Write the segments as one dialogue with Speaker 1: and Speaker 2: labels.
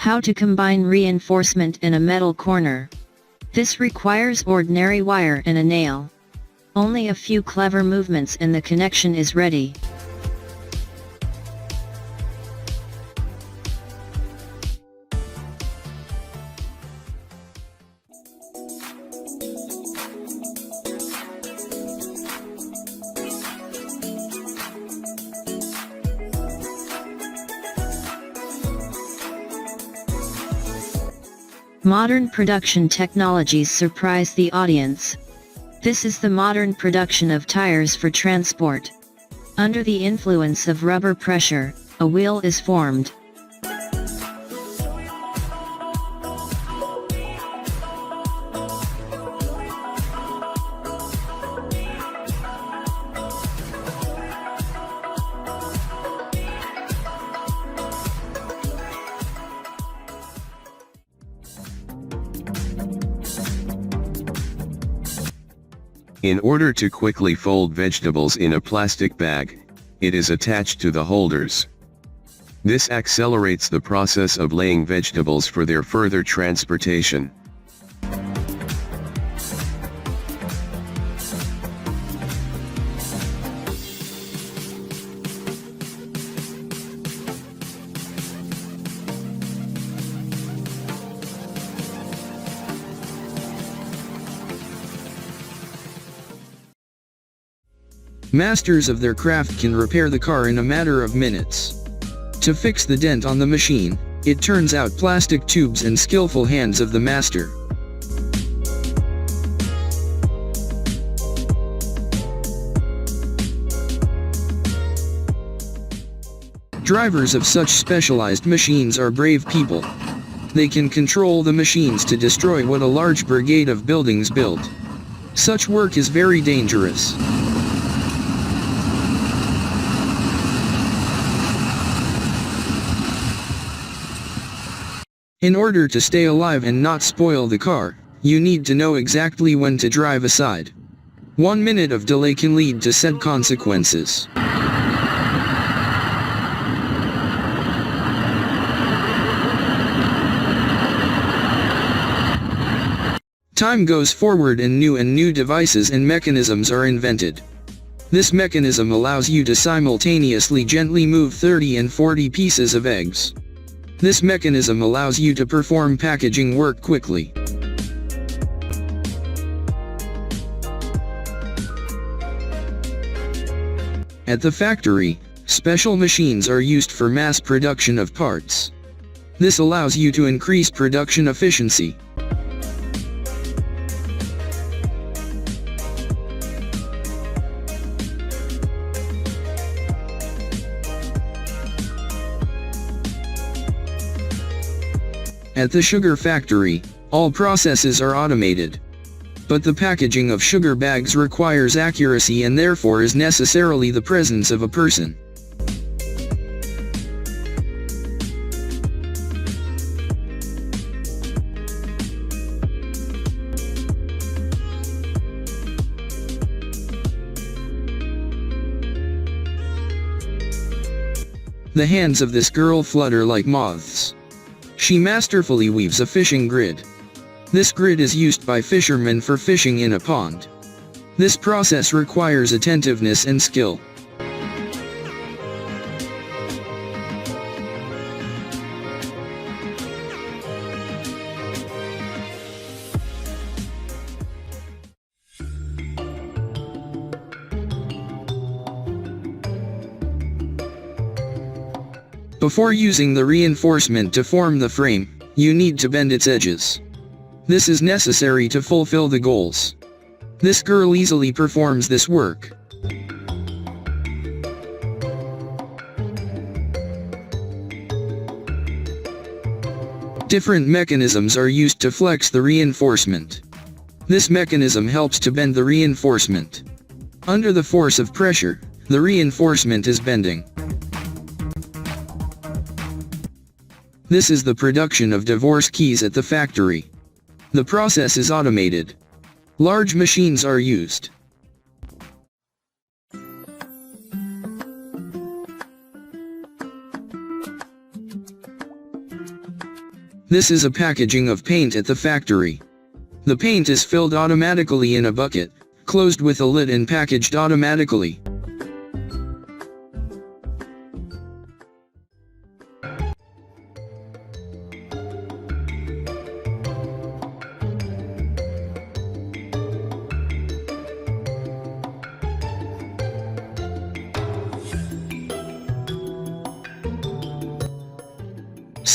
Speaker 1: How to combine reinforcement in a metal corner. This requires ordinary wire and a nail. Only a few clever movements and the connection is ready. Modern production technologies surprise the audience. This is the modern production of tires for transport. Under the influence of rubber pressure, a wheel is formed.
Speaker 2: In order to quickly fold vegetables in a plastic bag, it is attached to the holders. This accelerates the process of laying vegetables for their further transportation.
Speaker 3: Masters of their craft can repair the car in a matter of minutes. To fix the dent on the machine, it turns out plastic tubes and skillful hands of the master. Drivers of such specialized machines are brave people. They can control the machines to destroy what a large brigade of buildings build. Such work is very dangerous. In order to stay alive and not spoil the car, you need to know exactly when to drive aside. 1 minute of delay can lead to sad consequences. Time goes forward and new devices and mechanisms are invented. This mechanism allows you to simultaneously gently move 30 and 40 pieces of eggs. This mechanism allows you to perform packaging work quickly. At the factory, special machines are used for mass production of parts. This allows you to increase production efficiency. At the sugar factory, all processes are automated. But the packaging of sugar bags requires accuracy and therefore is necessarily the presence of a person. The hands of this girl flutter like moths. She masterfully weaves a fishing grid. This grid is used by fishermen for fishing in a pond. This process requires attentiveness and skill. Before using the reinforcement to form the frame, you need to bend its edges. This is necessary to fulfill the goals. This girl easily performs this work. Different mechanisms are used to flex the reinforcement. This mechanism helps to bend the reinforcement. Under the force of pressure, the reinforcement is bending. This is the production of divorce keys at the factory. The process is automated. Large machines are used. This is a packaging of paint at the factory. The paint is filled automatically in a bucket, closed with a lid and packaged automatically.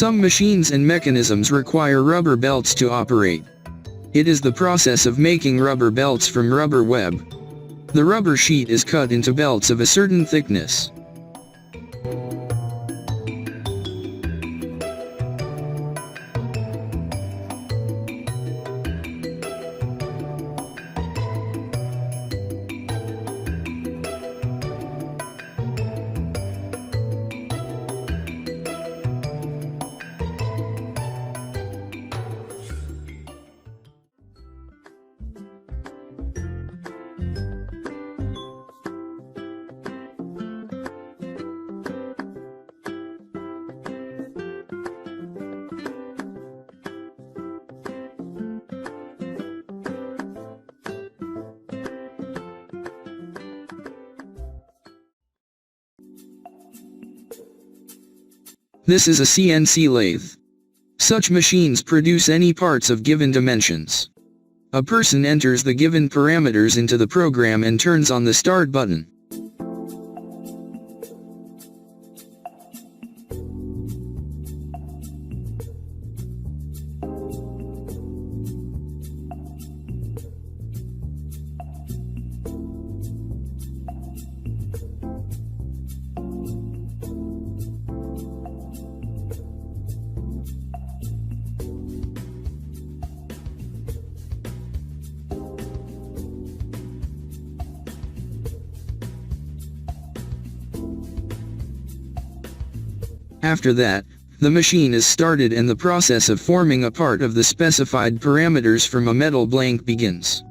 Speaker 3: Some machines and mechanisms require rubber belts to operate. It is the process of making rubber belts from rubber web. The rubber sheet is cut into belts of a certain thickness. This is a CNC lathe. Such machines produce any parts of given dimensions. A person enters the given parameters into the program and turns on the start button. After that, the machine is started and the process of forming a part of the specified parameters from a metal blank begins.